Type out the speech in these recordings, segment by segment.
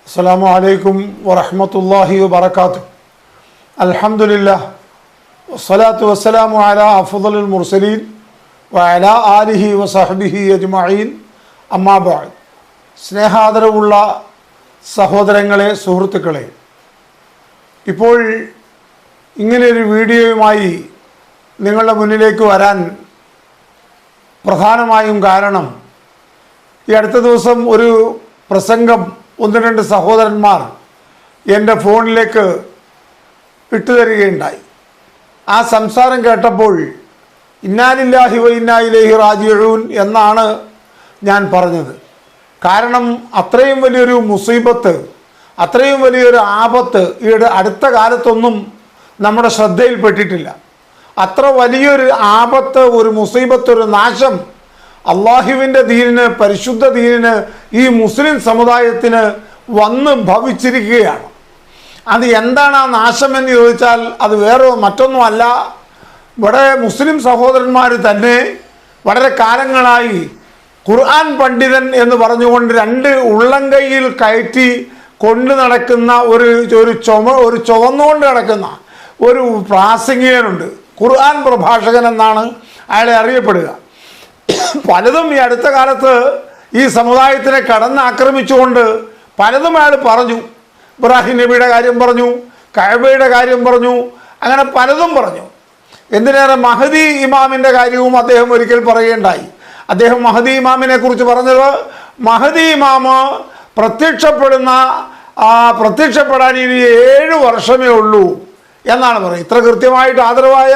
അസ്സലാമു അലൈക്കും വറഹ്മത്തുള്ളാഹി വബറകാതുഹു. അൽഹംദുലില്ലാഹ് വസ്സലാത്തു വസ്സലാമു അലാ അഫ്ളലുൽ മുർസലീൻ വഅലാ ആലിഹി വസഹ്ബിഹി അജ്മഈൻ. അമ്മാ ബഅദ്. സ്നേഹാദരവുള്ള സഹോദരങ്ങളെ, സുഹൃത്തുക്കളെ, ഇപ്പോൾ ഇങ്ങനെയൊരു വീഡിയോയുമായി നിങ്ങളുടെ മുന്നിലേക്ക് വരാൻ പ്രധാനമായും കാരണം, ഈ അടുത്ത ദിവസം ഒരു പ്രസംഗം ഒന്ന് രണ്ട് സഹോദരന്മാർ എൻ്റെ ഫോണിലേക്ക് ഇട്ടുതരികയുണ്ടായി. ആ സംസാരം കേട്ടപ്പോൾ ഇന്നാ ലില്ലാഹി വ ഇന്നാ ഇലൈഹി റാജിഊൻ എന്നാണ് ഞാൻ പറഞ്ഞത്. കാരണം അത്രയും വലിയൊരു മുസീബത്ത്, അത്രയും വലിയൊരു ആപത്ത് ഈ അടുത്ത കാലത്തൊന്നും നമ്മുടെ ശ്രദ്ധയിൽപ്പെട്ടിട്ടില്ല. അത്ര വലിയൊരു ആപത്ത്, ഒരു മുസീബത്ത്, ഒരു നാശം അള്ളാഹുവിൻ്റെ ദീനിന്, പരിശുദ്ധ ദീനിന്, ഈ മുസ്ലിം സമുദായത്തിന് വന്ന് ഭവിച്ചിരിക്കുകയാണ്. അത് എന്താണ് ആ നാശമെന്ന് ചോദിച്ചാൽ അത് വേറെ മറ്റൊന്നുമല്ല. ഇവിടെ മുസ്ലിം സഹോദരന്മാർ തന്നെ വളരെ കാലങ്ങളായി ഖുർആൻ പണ്ഡിതൻ എന്ന് പറഞ്ഞുകൊണ്ട് രണ്ട് ഉള്ളംകൈയിൽ കയറ്റി കൊണ്ട് നടക്കുന്ന ഒരു ചുവന്നുകൊണ്ട് നടക്കുന്ന ഒരു പ്രാസംഗികനുണ്ട്. ഖുർആൻ പ്രഭാഷകൻ എന്നാണ് അയാളെ അറിയപ്പെടുക. പലതും ഈ അടുത്ത കാലത്ത് ഈ സമുദായത്തിനെ കടന്നാക്രമിച്ചുകൊണ്ട് പലതും അയാൾ പറഞ്ഞു. ഇബ്രാഹിം നബിയുടെ കാര്യം പറഞ്ഞു, കഅബയുടെ കാര്യം പറഞ്ഞു, അങ്ങനെ പലതും പറഞ്ഞു. എന്തിനേറെ മഹദി ഇമാമിൻ്റെ കാര്യവും അദ്ദേഹം ഒരിക്കൽ പറയുകയുണ്ടായി. അദ്ദേഹം മഹദി ഇമാമിനെ കുറിച്ച് പറഞ്ഞത്, മഹദി ഇമാമ് പ്രത്യക്ഷപ്പെടാൻ ഇനി 7 വർഷമേ ഉള്ളൂ എന്നാണ് പറയുന്നത്. ഇത്ര കൃത്യമായിട്ട് ആദരവായ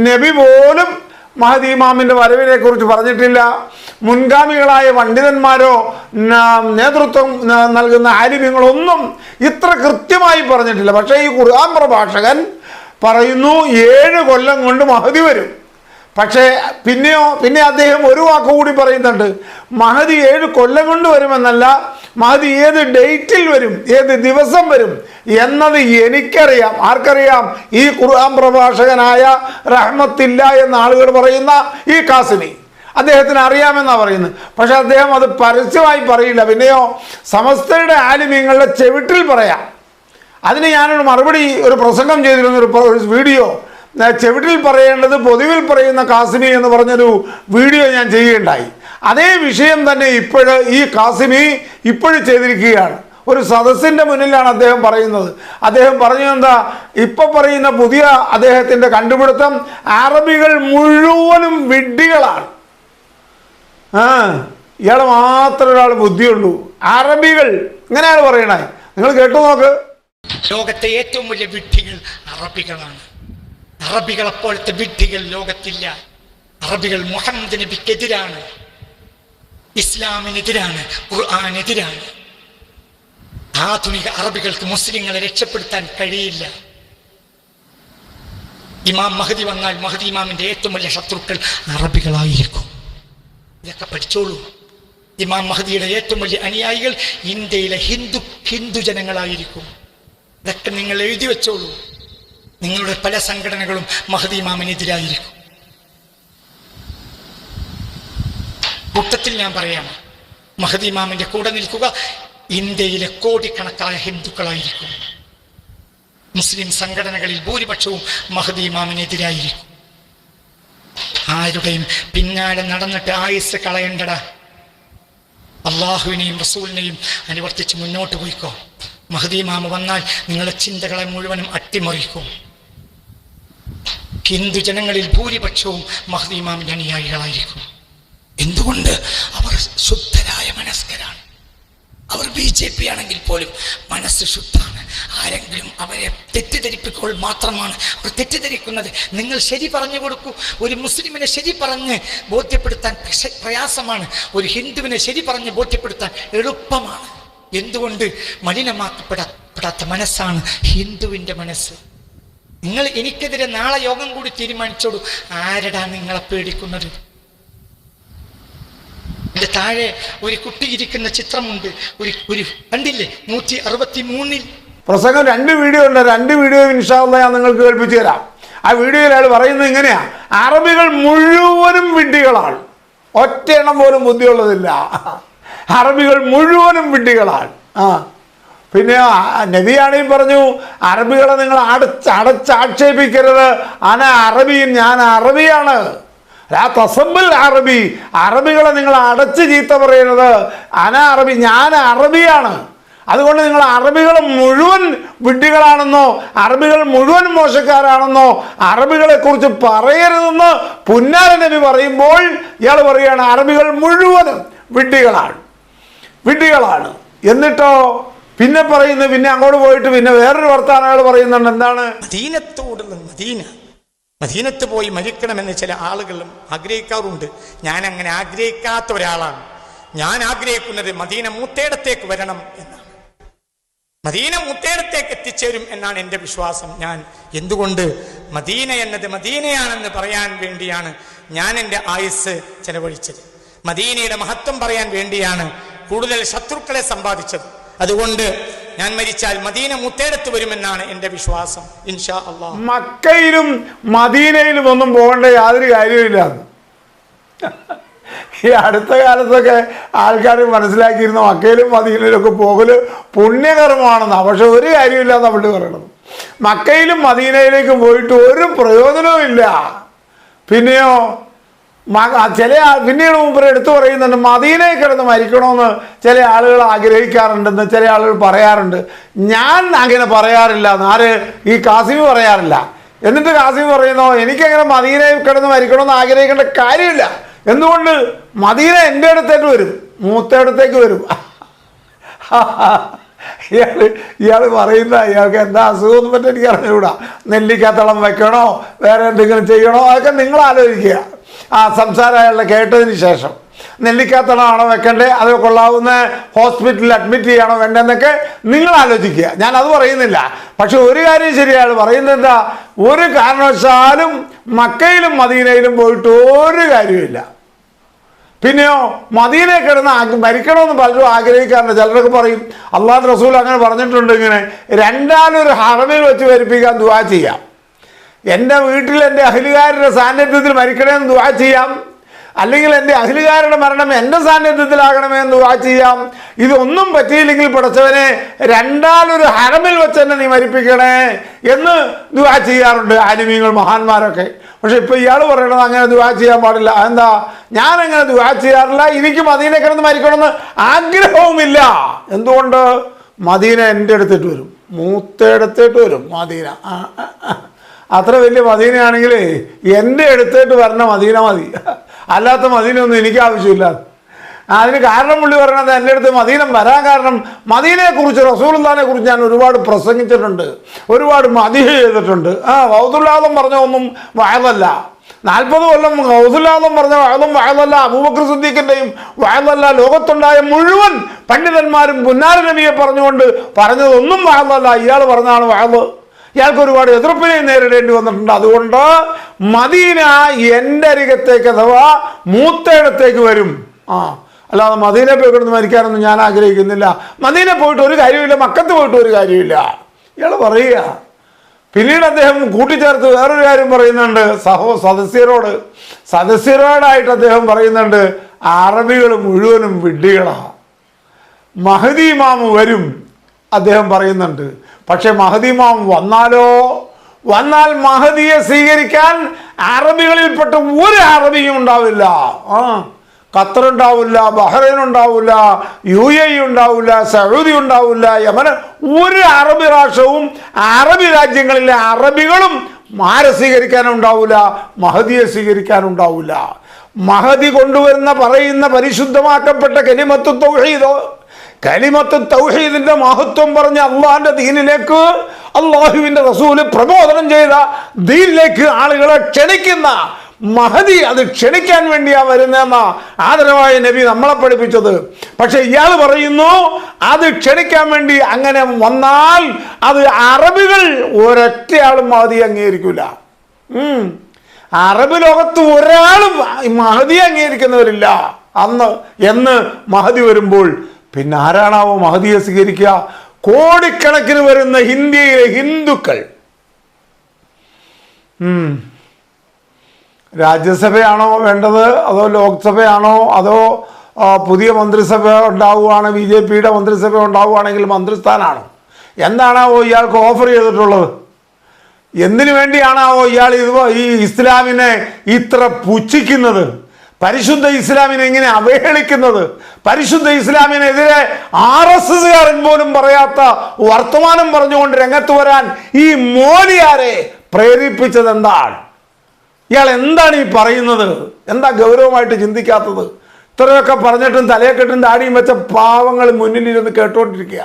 നബി പോലും മഹദി ഇമാമിൻ്റെ വരവിനെ കുറിച്ച് പറഞ്ഞിട്ടില്ല. മുൻഗാമികളായ പണ്ഡിതന്മാരോ നേതൃത്വം നൽകുന്ന ആലിമ്യങ്ങളൊന്നും ഇത്ര കൃത്യമായി പറഞ്ഞിട്ടില്ല. പക്ഷേ ഈ ഖുർആൻ പ്രഭാഷകൻ പറയുന്നു 7 കൊല്ലം കൊണ്ട് മഹദി വരും. പക്ഷേ പിന്നെ അദ്ദേഹം ഒരു വാക്കുകൂടി പറയുന്നുണ്ട്, മഹദി 7 കൊല്ലം കൊണ്ട് വരുമെന്നല്ല, മഹദി ഏത് ഡേറ്റിൽ വരും, ഏത് ദിവസം വരും എന്നത് എനിക്കറിയാം. ആർക്കറിയാം? ഈ ഖുർആൻ പ്രഭാഷകനായ റഹ്മത്തില്ല എന്ന ആളുകൾ പറയുന്ന ഈ കാസിമി, അദ്ദേഹത്തിന് അറിയാമെന്നാണ് പറയുന്നത്. പക്ഷെ അദ്ദേഹം അത് പരസ്യമായി പറയില്ല. പിന്നെയോ സമസ്തയുടെ ആലിമ്യങ്ങളുടെ ചെവിട്ടിൽ പറയാം. അതിന് ഞാനൊരു മറുപടി, ഒരു പ്രസംഗം ചെയ്തിരുന്ന ഒരു വീഡിയോ, ചെവിട്ടിൽ പറയേണ്ടത് പൊതുവിൽ പറയുന്ന കാസിമി എന്ന് പറഞ്ഞൊരു വീഡിയോ ഞാൻ ചെയ്യുകയുണ്ടായി. അതേ വിഷയം തന്നെ ഈ കാസിമി ഇപ്പോഴും ചെയ്തിരിക്കുകയാണ്. ഒരു സദസ്സിൻ്റെ മുന്നിലാണ് അദ്ദേഹം പറയുന്നത്. അദ്ദേഹം പറഞ്ഞത് എന്താ? ഇപ്പം പറയുന്ന പുതിയ അദ്ദേഹത്തിൻ്റെ കണ്ടുപിടുത്തം, അറബികൾ മുഴുവനും വിഡ്ഢികളാണ്. ഇയാൾ മാത്രം ഒരാൾ ബുദ്ധിയുള്ളൂ, അറബികൾ. ഇങ്ങനെയാണ് പറയണേ. നിങ്ങൾ കേട്ടു നോക്ക്. ലോകത്തെ ഏറ്റവും വലിയ വിഡ്ഢികൾ അറബികളാണ്. അറബികളെപ്പോലത്തെ വിഡ്ഢികൾ ലോകത്തില്ല. അറബികൾ മുഹമ്മദ് നബിക്കെതിരാണ്, ഇസ്ലാമിനെതിരാണ്, ഖുർആനെതിരാണ്. ആധുനിക അറബികൾക്ക് മുസ്ലിങ്ങളെ രക്ഷപ്പെടുത്താൻ കഴിയില്ല. ഇമാം മഹദി വന്നാൽ മഹദി ഇമാമിന്റെ ഏറ്റവും വലിയ ശത്രുക്കൾ അറബികളായിരിക്കും. ഇതൊക്കെ പഠിച്ചോളൂ. ഇമാം മഹദിയുടെ ഏറ്റവും വലിയ അനുയായികൾ ഇന്ത്യയിലെ ഹിന്ദു ജനങ്ങളായിരിക്കും. ഇതൊക്കെ നിങ്ങൾ എഴുതി വെച്ചോളൂ. നിങ്ങളുടെ പല സംഘടനകളും മഹദി ഇമാമിനെതിരായിരിക്കും. കൂട്ടത്തിൽ ഞാൻ പറയാം, മഹദി ഇമാമിന്റെ കൂടെ നിൽക്കുക ഇന്ത്യയിലെ കോടിക്കണക്കായ ഹിന്ദുക്കളായിരിക്കും. മുസ്ലിം സംഘടനകളിൽ ഭൂരിപക്ഷവും മഹദി ഇമാമിനെതിരായിരിക്കും. ആരുടെയും പിന്നാലെ നടന്നിട്ട് ആയുസ് കളയണ്ടടാ. അള്ളാഹുവിനെയും റസൂലിനെയും അനുവർത്തിച്ച് മുന്നോട്ട് പോയിക്കോ. മഹദി ഇമാം വന്നാൽ നിങ്ങളുടെ ചിന്തകളെ മുഴുവനും അട്ടിമറിക്കും. ഹിന്ദു ജനങ്ങളിൽ ഭൂരിപക്ഷവും മഹദി ഇമാമിന്റെ അനുയായികളായിരിക്കും. എന്തുകൊണ്ട്? അവർ ശുദ്ധരായ മനസ്കരാണ്. അവർ BJP ആണെങ്കിൽ പോലും മനസ്സ് ശുദ്ധാണ്. ആരെങ്കിലും അവരെ തെറ്റിദ്ധരിപ്പിക്കുമ്പോൾ മാത്രമാണ് അവർ തെറ്റിദ്ധരിക്കുന്നത്. നിങ്ങൾ ശരി പറഞ്ഞു കൊടുക്കൂ. ഒരു മുസ്ലിമിനെ ശരി പറഞ്ഞ് ബോധ്യപ്പെടുത്താൻ പ്രയാസമാണ്, ഒരു ഹിന്ദുവിനെ ശരി പറഞ്ഞ് ബോധ്യപ്പെടുത്താൻ എളുപ്പമാണ്. എന്തുകൊണ്ട്? മലിനമാക്കപ്പെടാത്ത മനസ്സാണ് ഹിന്ദുവിൻ്റെ മനസ്സ്. നിങ്ങൾ എനിക്കെതിരെ നാളെ യോഗം കൂടി തീരുമാനിച്ചോളൂ. ആരടാ നിങ്ങളെ പേടിക്കുന്നത്? എൻ്റെ താഴെ ഒരു കുട്ടി ഇരിക്കുന്ന ചിത്രമുണ്ട്. ഒരു കണ്ടില്ലേ? 163 പ്രസംഗം 2 വീഡിയോ ഉണ്ട്. 2 വീഡിയോ ഇൻഷാ അല്ലാഹ് ഞാൻ നിങ്ങൾക്ക് കേൾപ്പിച്ചു തരാം. ആ വീഡിയോയിൽ അയാൾ പറയുന്നത് ഇങ്ങനെയാ: അറബികൾ മുഴുവനും വിഡ്ഢികളാണ്, ഒറ്റയെണ്ണം പോലും ബുദ്ധിയുള്ളതില്ല. അറബികൾ മുഴുവനും വിഡ്ഢികളാണ്. പിന്നെ നബിയാണെങ്കിൽ പറഞ്ഞു, അറബികളെ നിങ്ങൾ അടച്ചാക്ഷേപിക്കരുത്, അന അറബിയും, ഞാൻ അറബിയാണ്. തസബ്ബുൽ അറബി, അറബികളെ നിങ്ങൾ അടച്ച് ചീത്ത പറയരുത്, അന അറബി, ഞാൻ അറബിയാണ്. അതുകൊണ്ട് നിങ്ങൾ അറബികൾ മുഴുവൻ വിഡ്ഢികളാണെന്നോ അറബികൾ മുഴുവൻ മോശക്കാരാണെന്നോ അറബികളെ കുറിച്ച് പറയരുതെന്ന് പുന്നാര നബി പറയുമ്പോൾ ഇയാൾ പറയുകയാണ് അറബികൾ മുഴുവനും വിഡ്ഢികളാണ്. എന്നിട്ടോ പിന്നെ പറയുന്നത്, പിന്നെ അങ്ങോട്ട് പോയിട്ട് പിന്നെ വേറൊരു വർത്താനം അയാൾ പറയുന്നുണ്ട്. എന്താണ്? മദീനത്ത് പോയി മരിക്കണമെന്ന് ചില ആളുകളും ആഗ്രഹിക്കാറുണ്ട്. ഞാൻ അങ്ങനെ ആഗ്രഹിക്കാത്ത ഒരാളാണ്. ഞാൻ ആഗ്രഹിക്കുന്നത് മദീന മൂത്തേടത്തേക്ക് വരണം എന്നാണ്. മദീന മുത്തേടത്തേക്ക് എത്തിച്ചേരും എന്നാണ് എൻ്റെ വിശ്വാസം. ഞാൻ എന്തുകൊണ്ട് മദീന എന്നത് മദീനയാണെന്ന് പറയാൻ വേണ്ടിയാണ് ഞാൻ എൻ്റെ ആയുസ് ചെലവഴിച്ചത്. മദീനയുടെ മഹത്വം പറയാൻ വേണ്ടിയാണ് കൂടുതൽ ശത്രുക്കളെ സമ്പാദിച്ചത്. അതുകൊണ്ട് ഞാൻ മരിച്ചാൽ മദീന മുത്തേടത്ത് വരുമെന്നാണ് എൻ്റെ വിശ്വാസം, ഇൻഷാ അല്ലാഹ്. മക്കയിലും മദീനയിലും ഒന്നും പോകേണ്ട യാതൊരു കാര്യമില്ല. ഈ അടുത്ത കാലത്തൊക്കെ ആൾക്കാർ മനസ്സിലാക്കിയിരുന്ന മക്കയിലും മദീനയിലൊക്കെ പോകല് പുണ്യകർമ്മമാണെന്നാണ്. പക്ഷെ ഒരു കാര്യമില്ല നമ്മൾ പറയണത്. മക്കയിലും മദീനയിലേക്ക് പോയിട്ട് ഒരു പ്രയോജനവും ഇല്ല. പിന്നെയോ പിന്നീട് മുമ്പ് എടുത്തു പറയുന്നുണ്ട്, മദീനയിൽ കിടന്ന് മരിക്കണമെന്ന് ചില ആളുകൾ ആഗ്രഹിക്കാറുണ്ടെന്ന് ചില ആളുകൾ പറയാറുണ്ട്. ഞാൻ അങ്ങനെ പറയാറില്ല. ആര്? ഈ കാസിമി പറയാറില്ല. എന്നിട്ട് കാസിമി പറയുന്നോ, എനിക്കങ്ങനെ മദീനയിൽ കിടന്ന് മരിക്കണമെന്ന് ആഗ്രഹിക്കേണ്ട കാര്യമില്ല. എന്തുകൊണ്ട്? മദീന എൻ്റെ അടുത്തേക്ക് വരും, മൂത്തേടത്തേക്ക് വരും. ഇയാൾ പറയുന്ന ഇയാൾക്ക് എന്താ അസുഖമൊന്നും പറ്റും എനിക്ക് അറിഞ്ഞുകൂടാ. നെല്ലിക്കാത്തളം വെക്കണോ വേറെ എന്തെങ്കിലും ചെയ്യണോ അതൊക്കെ നിങ്ങൾ ആലോചിക്കുക. സംസാരം അയാളുടെ കേട്ടതിന് ശേഷം നെല്ലിക്കാത്തളമാണോ വെക്കണ്ടേ, അത് കൊള്ളാവുന്ന ഹോസ്പിറ്റലിൽ അഡ്മിറ്റ് ചെയ്യണോ വേണ്ടെന്നൊക്കെ നിങ്ങൾ ആലോചിക്കുക. ഞാൻ അത് പറയുന്നില്ല. പക്ഷെ ഒരു കാര്യം ശരിയാണ് പറയുന്നത്, എന്താ, ഒരു കാരണവശാലും മക്കയിലും മദീനയിലും പോയിട്ട് ഒരു കാര്യമില്ല. പിന്നെയോ മദീനയിൽ കിടന്ന് മരിക്കണമെന്ന് പലരും ആഗ്രഹിക്കാറുണ്ട്. ചിലരൊക്കെ പറയും അള്ളാഹുവിന്റെ റസൂൽ അങ്ങനെ പറഞ്ഞിട്ടുണ്ട്, ഇങ്ങനെ രണ്ടാലൊരു ഹറമിൽ വെച്ച് മരിപ്പിക്കാൻ ദുആ ചെയ്യാം. എൻ്റെ വീട്ടിൽ എൻ്റെ അഹ്ലുകാരുടെ സാന്നിധ്യത്തിൽ മരിക്കണമെന്ന് ദുആ ചെയ്യാം, അല്ലെങ്കിൽ എൻ്റെ അഹ്ലുകാരുടെ മരണം എൻ്റെ സാന്നിധ്യത്തിലാകണമെന്ന് ദുആ ചെയ്യാം. ഇതൊന്നും പറ്റിയില്ലെങ്കിൽ പടച്ചവനെ രണ്ടാലൊരു ഹറമിൽ വെച്ച് തന്നെ നീ മരിപ്പിക്കണേ എന്ന് ദുആ ചെയ്യാറുണ്ട് ആലിമീങ്ങൾ, മഹാന്മാരൊക്കെ. പക്ഷെ ഇപ്പൊ ഇയാൾ പറയണത് അങ്ങനെ ദുആ ചെയ്യാൻ പാടില്ല. എന്താ? ഞാൻ അങ്ങനെ ദുആ ചെയ്യാറില്ല, എനിക്ക് മദീന കിടന്ന് മരിക്കണമെന്ന് ആഗ്രഹവുമില്ല. എന്തുകൊണ്ട്? മദീന എൻ്റെ അടുത്തിട്ട് വരും, മൂത്തേടത്തേട്ട് വരും മദീന. അത്ര വലിയ മദീനയാണെങ്കിൽ എൻ്റെ അടുത്തേട്ട് വരണ മദീന മതി, അല്ലാത്ത മദീനയൊന്നും എനിക്ക് ആവശ്യമില്ല. അതിന് കാരണം പുള്ളി പറയണത്, എൻ്റെ അടുത്ത് മദീന വരാൻ കാരണം മദീനയെക്കുറിച്ച് റസൂലുള്ളാഹിനെ കുറിച്ച് ഞാൻ ഒരുപാട് പ്രസംഗിച്ചിട്ടുണ്ട്, ഒരുപാട് മദീഹ് ചെയ്തിട്ടുണ്ട്. ഗൗസുൽ പറഞ്ഞ ഒന്നും വഅദല്ല. 40 കൊല്ലം ഗൗസുൽ പറഞ്ഞ വഅദും വഅദല്ല, അബൂബക്കർ സിദ്ദീഖിൻ്റെയും വഅദല്ല. ലോകത്തുണ്ടായ മുഴുവൻ പണ്ഡിതന്മാരും പുന്നാര നബിയെ പറഞ്ഞുകൊണ്ട് പറഞ്ഞതൊന്നും വഅദല്ല. ഇയാൾ പറഞ്ഞാണ് വഅദ്. ഇയാൾക്ക് ഒരുപാട് എതിർപ്പിനെ നേരിടേണ്ടി വന്നിട്ടുണ്ട്. അതുകൊണ്ട് മദീന എൻ്റെ അരികത്തേക്ക് അഥവാ മൂത്തേടത്തേക്ക് വരും. അല്ലാതെ മദീന പോയി കിടന്ന് മരിക്കാനൊന്നും ഞാൻ ആഗ്രഹിക്കുന്നില്ല. മദീന പോയിട്ട് ഒരു കാര്യമില്ല, മക്കത്ത് പോയിട്ട് ഒരു കാര്യമില്ല ഇയാൾ പറയുക. പിന്നീട് അദ്ദേഹം കൂട്ടിച്ചേർത്ത് വേറൊരു കാര്യം പറയുന്നുണ്ട്. സദസ്യരോടായിട്ട് അദ്ദേഹം പറയുന്നുണ്ട്, അറബികൾ മുഴുവനും വിഡ്ഢികളാണ്, മഹദി ഇമാം വരും അദ്ദേഹം പറയുന്നുണ്ട്. പക്ഷെ മഹദി ഇമാം വന്നാൽ മഹദിയെ സ്വീകരിക്കാൻ അറബികളിൽപ്പെട്ട ഒരു അറബിയും ഉണ്ടാവില്ല. ഖത്തർ ഉണ്ടാവില്ല, ബഹ്റൈൻ ഉണ്ടാവില്ല, UAE ഉണ്ടാവില്ല, സൗദി ഉണ്ടാവില്ല, യമൻ, ഒരു അറബി രാഷ്ട്രവും അറബി രാജ്യങ്ങളിലെ അറബികളും ആരെ സ്വീകരിക്കാനുണ്ടാവില്ല? മഹദിയെ സ്വീകരിക്കാനുണ്ടാവില്ല. മഹദി കൊണ്ടുവരുന്ന പറയുന്ന പരിശുദ്ധമാക്കപ്പെട്ട കലിമത്ത് തൗഹീദിന്റെ മഹത്വം പറഞ്ഞ അള്ളാഹിന്റെ ദീനിലേക്ക്, അള്ളാഹുവിന്റെ റസൂല് പ്രബോധനം ചെയ്ത ദീനിലേക്ക് ആളുകളെ ക്ഷണിക്കുന്ന മഹദി, അത് ക്ഷണിക്കാൻ വേണ്ടിയാ വരുന്നതെന്ന ആദരവായ നബി നമ്മളെ പഠിപ്പിച്ചത്. പക്ഷെ ഇയാൾ പറയുന്നു അത് ക്ഷണിക്കാൻ വേണ്ടി അങ്ങനെ വന്നാൽ അത് അറബികൾ ഒരൊറ്റയാളും മഹദി അംഗീകരിക്കൂല. അറബ് ലോകത്ത് ഒരാളും മഹദി അംഗീകരിക്കുന്നവരില്ല എന്ന് മഹദി വരുമ്പോൾ പിന്നെ ആരാണാവോ മഹദിയെ സ്വീകരിക്കുക? കോടിക്കണക്കിന് വരുന്ന ഇന്ത്യയിലെ ഹിന്ദുക്കൾ. രാജ്യസഭയാണോ വേണ്ടത്, അതോ ലോക്സഭയാണോ, അതോ പുതിയ മന്ത്രിസഭ ഉണ്ടാവുകയാണ്, BJPയുടെ മന്ത്രിസഭ ഉണ്ടാവുകയാണെങ്കിൽ മന്ത്രിസ്ഥാനാണ്. എന്താണാവോ ഇയാൾക്ക് ഓഫർ ചെയ്തിട്ടുള്ളത്? എന്തിനു വേണ്ടിയാണാവോ ഇയാൾ ഈ ഇസ്ലാമിനെ ഇത്ര പുച്ഛിക്കുന്നത്, പരിശുദ്ധ ഇസ്ലാമിനെ ഇങ്ങനെ അവഹേളിക്കുന്നത്? പരിശുദ്ധ ഇസ്ലാമിനെതിരെ RSSകാരൻ പോലും പറയാത്ത വർത്തമാനം പറഞ്ഞുകൊണ്ട് രംഗത്ത് വരാൻ ഈ മോദിയാരെ പ്രേരിപ്പിച്ചത് എന്താണ്? ഇയാൾ എന്താണ് ഈ പറയുന്നത്? എന്താ ഗൗരവമായിട്ട് ചിന്തിക്കാത്തത്? ഇത്രയൊക്കെ പറഞ്ഞിട്ടും തലയെക്കെട്ടും താടിയും വെച്ച പാവങ്ങൾ മുന്നിലിരുന്ന് കേട്ടോണ്ടിരിക്കുക.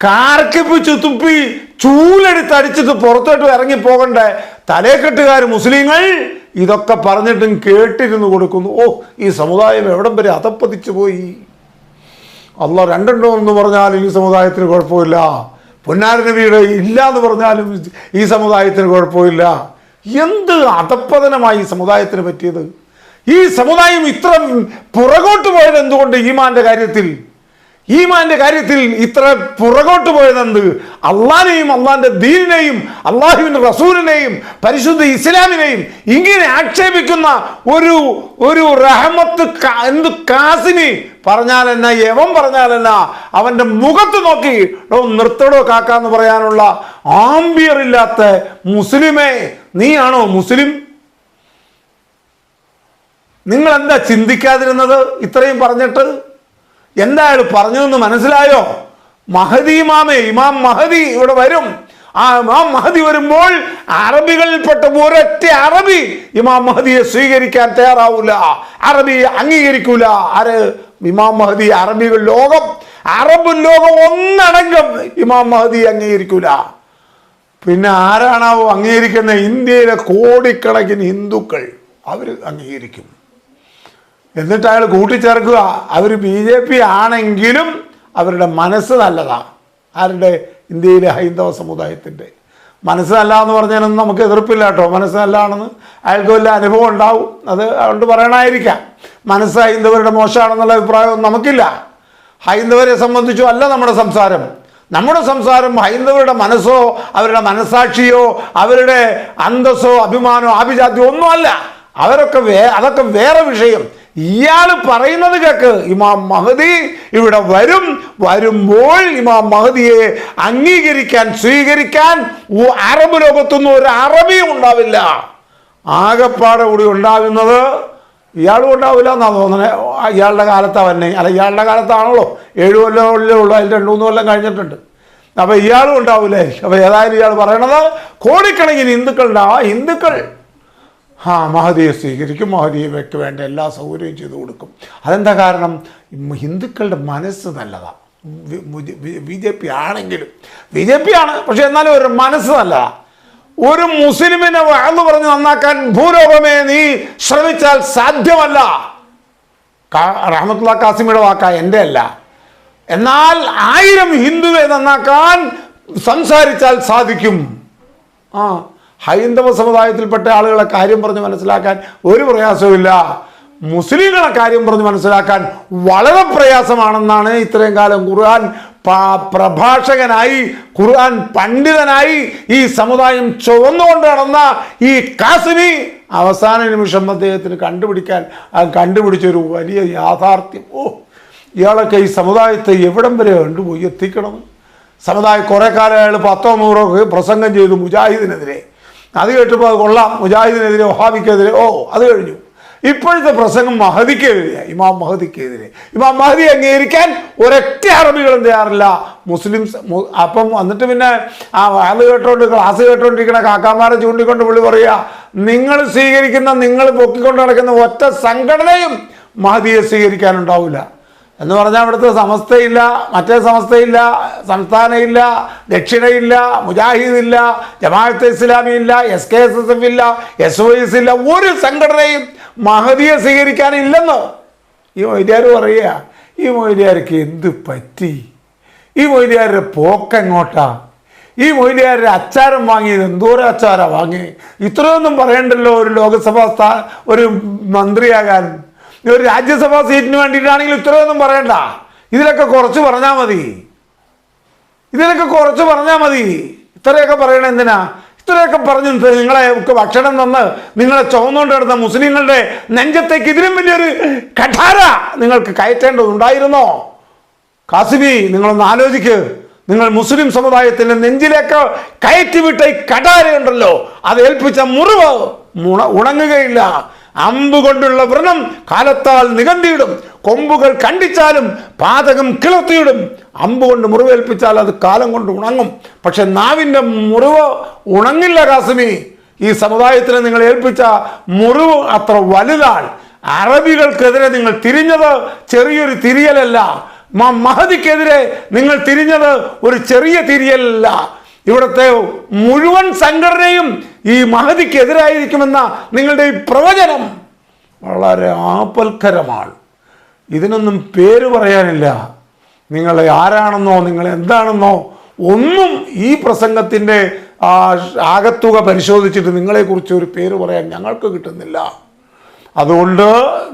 കാർക്കിപ്പിച്ച് തുപ്പി ചൂലെടുത്തടിച്ചിട്ട് പുറത്തോട്ട് ഇറങ്ങി പോകണ്ടേ തലയെക്കെട്ടുകാർ മുസ്ലിങ്ങൾ ഇതൊക്കെ പറഞ്ഞിട്ടും കേട്ടിരുന്ന് കൊടുക്കുന്നു. ഓ, ഈ സമുദായം എവിടം വരെ അധപ്പതിച്ചു പോയി. അള്ളാഹ് രണ്ടുണ്ടോ എന്ന് പറഞ്ഞാലും ഈ സമുദായത്തിന് കുഴപ്പമില്ല, പൊന്നാര നബിയുടെ ഇല്ല എന്ന് പറഞ്ഞാലും ഈ സമുദായത്തിന് കുഴപ്പമില്ല. എന്ത് അധപ്പതനമായി ഈ സമുദായത്തിന് പറ്റിയത്? ഈ സമുദായം ഇത്ര പുറകോട്ട് പോയത് എന്തുകൊണ്ട്? ഈമാന്റെ കാര്യത്തിൽ ഇത്ര പുറകോട്ട് പോയതെന്ത്? അള്ളാഹിനെയും അള്ളാഹിന്റെ ദീനിനെയും അള്ളാഹുവിന്റെ റസൂലിനെയും പരിശുദ്ധ ഇസ്ലാമിനെയും ഇങ്ങനെ ആക്ഷേപിക്കുന്ന ഒരു റഹ്മത്ത് എന്ത് കാസിനി പറഞ്ഞാലെന്ന, യവൻ പറഞ്ഞാലെന്ന, അവന്റെ മുഖത്ത് നോക്കി നിർത്തടോ കാക്കാന്ന് പറയാനുള്ള ആംബിയർ ഇല്ലാത്ത മുസ്ലിമേ, നീയാണോ മുസ്ലിം? നിങ്ങൾ എന്താ ചിന്തിക്കാതിരുന്നത്? ഇത്രയും പറഞ്ഞിട്ട് എന്താ അയാൾ പറഞ്ഞതെന്ന് മനസ്സിലായോ? ഇമാം മഹദി ഇവിടെ വരും. ആ ഇമാം മഹദി വരുമ്പോൾ അറബികളിൽപ്പെട്ട ഒരൊറ്റ അറബി ഇമാം മഹദിയെ സ്വീകരിക്കാൻ തയ്യാറാവൂല, അറബിയെ അംഗീകരിക്കൂല. ആര്? ഇമാം മഹദി. അറബ് ലോകം ഒന്നടങ്കം ഇമാം മഹദിയെ അംഗീകരിക്കൂല. പിന്നെ ആരാണാവോ അംഗീകരിക്കുന്ന? ഇന്ത്യയിലെ കോടിക്കണക്കിന് ഹിന്ദുക്കൾ, അവർ അംഗീകരിക്കും. എന്നിട്ട് അയാൾ കൂട്ടിച്ചേർക്കുക, അവർ BJP ആണെങ്കിലും അവരുടെ മനസ്സ് നല്ലതാ. ആരുടെ? ഇന്ത്യയിലെ ഹൈന്ദവ സമുദായത്തിൻ്റെ മനസ്സ് നല്ല എന്ന് പറഞ്ഞാലൊന്നും നമുക്ക് എതിർപ്പില്ല കേട്ടോ. മനസ്സ് നല്ലതാണെന്ന് അയാൾക്ക് വല്ല അനുഭവം ഉണ്ടാവും, അത് അതുകൊണ്ട് പറയണമായിരിക്കാം. മനസ്സ് ഹൈന്ദവരുടെ മോശമാണെന്നുള്ള അഭിപ്രായമൊന്നും നമുക്കില്ല. ഹൈന്ദവരെ സംബന്ധിച്ചോ അല്ല നമ്മുടെ സംസാരം. ഹൈന്ദവരുടെ മനസ്സോ അവരുടെ മനസ്സാക്ഷിയോ അവരുടെ അന്തസ്സോ അഭിമാനമോ ആഭിജാത്യോ ഒന്നുമല്ല. അതൊക്കെ വേറെ വിഷയം. ഇയാൾ പറയുന്നത് കേൾക്ക്. ഇമാം മഹദി ഇവിടെ വരുമ്പോൾ ഇമാം മഹദിയെ അംഗീകരിക്കാൻ സ്വീകരിക്കാൻ അറബ് ലോകത്തൊന്നും ഒരു അറബിയും ഉണ്ടാവില്ല. ആകപ്പാടെ കൂടി ഉണ്ടാകുന്നത് ഇയാളും ഉണ്ടാവില്ല എന്നാ തോന്നണേ. ഇയാളുടെ കാലത്താണ് തന്നെ, അല്ല ഇയാളുടെ കാലത്താണല്ലോ. 7 കൊല്ലമല്ലേ ഉള്ളൂ, അതിൽ 2-3 കൊല്ലം കഴിഞ്ഞിട്ടുണ്ട്. അപ്പൊ ഇയാളും ഉണ്ടാവില്ലേ? അപ്പൊ ഏതായാലും ഇയാൾ പറയണത് കോടിക്കണക്കിന് ഹിന്ദുക്കൾ മഹദിയെ സ്വീകരിക്കും, മഹദിയയ്ക്ക് വേണ്ട എല്ലാ സൗകര്യവും ചെയ്തു കൊടുക്കും. അതെന്താ കാരണം? ഹിന്ദുക്കളുടെ മനസ്സ് നല്ലതാണ്. BJP ആണെങ്കിലും BJP ആണ്, പക്ഷെ എന്നാലും ഒരു മനസ്സ് നല്ലതാ. ഒരു മുസ്ലിമിനെ വഅദ് പറഞ്ഞ് നന്നാക്കാൻ ഭൂലോകമേ നീ ശ്രമിച്ചാൽ സാധ്യമല്ല. റഹ്മത്തുള്ളാഹി കാസിമിയുടെ വാക്കാ, എൻ്റെ അല്ല. എന്നാൽ 1000 ഹിന്ദുവെ നന്നാക്കാൻ സംസാരിച്ചാൽ സാധിക്കും. ഹൈന്ദവ സമുദായത്തിൽപ്പെട്ട ആളുകളെ കാര്യം പറഞ്ഞ് മനസ്സിലാക്കാൻ ഒരു പ്രയാസവുമില്ല. മുസ്ലിങ്ങളെ കാര്യം പറഞ്ഞ് മനസ്സിലാക്കാൻ വളരെ പ്രയാസമാണെന്നാണ് ഇത്രയും കാലം ഖുർആൻ പ്രഭാഷകനായി, ഖുർആൻ പണ്ഡിതനായി ഈ സമുദായം ചുവന്നുകൊണ്ട് നടന്ന ഈ കാസിമി അവസാന നിമിഷം അദ്ദേഹത്തിന് കണ്ടുപിടിച്ചൊരു വലിയ യാഥാർത്ഥ്യം. ഇയാളൊക്കെ ഈ സമുദായത്തെ എവിടം വരെ കൊണ്ടുപോയി എത്തിക്കണം? സമുദായം കുറേ കാലം അയാൾ 10-100 പ്രസംഗം ചെയ്തു മുജാഹിദിനെതിരെ. അത് കേട്ടപ്പോൾ അത് കൊള്ളാം, മുജാഹിദിനെതിരെ വഹാബിക്കെതിരെ, അത് കഴിഞ്ഞു. ഇപ്പോഴത്തെ പ്രസംഗം മഹദിക്കെതിരെ, ഇമാം മഹദിക്കെതിരെ. ഇമാം മഹദി അംഗീകരിക്കാൻ ഒരൊറ്റ അറബികളും തയ്യാറില്ല മുസ്ലിംസ്. അപ്പം വന്നിട്ട് പിന്നെ ക്ലാസ് കേട്ടോണ്ടിരിക്കണ കാക്കാമാരെ ചൂണ്ടിക്കൊണ്ട് പുള്ളി പറയുക, നിങ്ങൾ പൊക്കിക്കൊണ്ട് നടക്കുന്ന ഒറ്റ സംഘടനയും മഹദിയെ സ്വീകരിക്കാനുണ്ടാവില്ല എന്ന് പറഞ്ഞാൽ അവിടുത്തെ സമസ്തയില്ല, മറ്റേ സമസ്തയില്ല, സംസ്ഥാനമില്ല, ദക്ഷിണയില്ല, മുജാഹിദില്ല, ജമാഅത്തെ ഇസ്ലാമി ഇല്ല, SKSSF ഇല്ല, SOS ഇല്ല, ഒരു സംഘടനയും മഹദിയെ സ്വീകരിക്കാനില്ലെന്ന് ഈ മൊയ്ലിയാർ പറയുക. ഈ മൊയ്ലിയാർക്ക് എന്ത് പറ്റി? ഈ മൊയ്ലിയാരുടെ പോക്കെങ്ങോട്ടാ? ഈ മൊയ്ലിയാരുടെ അച്ചാരം വാങ്ങിയത് എന്തോരം അച്ചാരാണ് വാങ്ങി? ഇത്രയൊന്നും പറയണ്ടല്ലോ ഒരു മന്ത്രിയാകാൻ. ഒരു രാജ്യസഭാ സീറ്റിന് വേണ്ടിയിട്ടാണെങ്കിൽ ഇത്രയൊന്നും പറയണ്ട. ഇതിലൊക്കെ കുറച്ച് പറഞ്ഞാൽ മതി. ഇത്രയൊക്കെ പറയണ എന്തിനാ? ഇത്രയൊക്കെ പറഞ്ഞു നിങ്ങളെ ഒക്കെ ഭക്ഷണം തന്ന് നിങ്ങളെ ചുവന്നുകൊണ്ട് കിടന്ന മുസ്ലിങ്ങളുടെ നെഞ്ചത്തേക്ക് ഇതിലും വലിയൊരു കഠാര നിങ്ങൾക്ക് കയറ്റേണ്ടതുണ്ടായിരുന്നോ? കാസിമി, നിങ്ങളൊന്ന് ആലോചിക്ക്. നിങ്ങൾ മുസ്ലിം സമുദായത്തിന്റെ നെഞ്ചിലേക്ക് കയറ്റിവിട്ട ഈ കഠാരയുണ്ടല്ലോ, അത് ഏൽപ്പിച്ച മുറിവ് ഉണങ്ങുകയില്ല. അമ്പ് കൊണ്ടുള്ള വ്രണം കാലത്താൽ നികന്തിയിടും, കൊമ്പുകൾ കണ്ടിച്ചാലും പാതകം കിളർത്തിയിടും. അമ്പ് കൊണ്ട് മുറിവേൽപ്പിച്ചാൽ അത് കാലം കൊണ്ട് ഉണങ്ങും, പക്ഷെ നാവിൻ്റെ മുറിവ് ഉണങ്ങില്ല. കാസിമി, ഈ സമുദായത്തിന് നിങ്ങൾ ഏൽപ്പിച്ച മുറിവ് അത്ര വലുതാണ്. അറബികൾക്കെതിരെ നിങ്ങൾ തിരിഞ്ഞത് ചെറിയൊരു തിരിയലല്ല. മഹദിക്കെതിരെ നിങ്ങൾ തിരിഞ്ഞത് ഒരു ചെറിയ തിരിയലല്ല. ഇവിടുത്തെ മുഴുവൻ സംഘടനയും ഈ മഹദിക്കെതിരായിരിക്കുമെന്ന നിങ്ങളുടെ ഈ പ്രവചനം വളരെ ആപൽക്കരമാണ്. ഇതിനൊന്നും പേര് പറയാനില്ല. നിങ്ങൾ ആരാണെന്നോ നിങ്ങൾ എന്താണെന്നോ ഒന്നും ഈ പ്രസംഗത്തിൻ്റെ ആകത്തുക പരിശോധിച്ചിട്ട് നിങ്ങളെക്കുറിച്ച് ഒരു പേര് പറയാൻ ഞങ്ങൾക്ക് കിട്ടുന്നില്ല. അതുകൊണ്ട്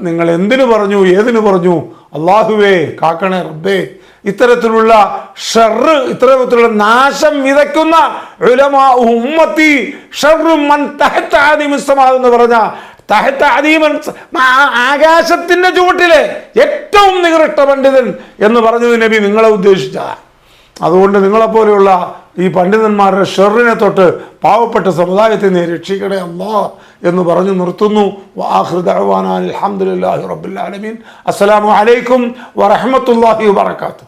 നിങ്ങൾ എന്തിനു പറഞ്ഞു, ഏതിനു പറഞ്ഞു, അള്ളാഹുവേ കാക്കണേ റബ്ബേ. ഇത്തരത്തിലുള്ള ഷർറ്, ഇത്തരത്തിലുള്ള നാശം വിതയ്ക്കുന്ന ഉലമാ ഉമ്മത്തി ഷർറു മൻ തഹത അദീമിസ് സമാ എന്ന് പറഞ്ഞ തഹത അദീമൻ, ആകാശത്തിന്റെ ചുവട്ടിലെ ഏറ്റവും നികൃഷ്ട പണ്ഡിതൻ എന്ന് പറഞ്ഞത് നബി നിങ്ങളെ ഉദ്ദേശിച്ചതാണ്. അതുകൊണ്ട് നിങ്ങളെപ്പോലെയുള്ള ഈ പണ്ഡിതന്മാരുടെ ഷെറിനെ തൊട്ട് പാവപ്പെട്ട സമുദായത്തെ നീ രക്ഷിക്കണേ അല്ലാഹ് എന്ന് പറഞ്ഞു നിർത്തുന്നു. വആഖിറു ദഅ്വാനാ അൽഹംദുലില്ലാഹി റബ്ബിൽ ആലമീൻ. അസ്സലാമു അലൈക്കും വറഹ്മത്തുള്ളാഹി വബറകാതുഹു.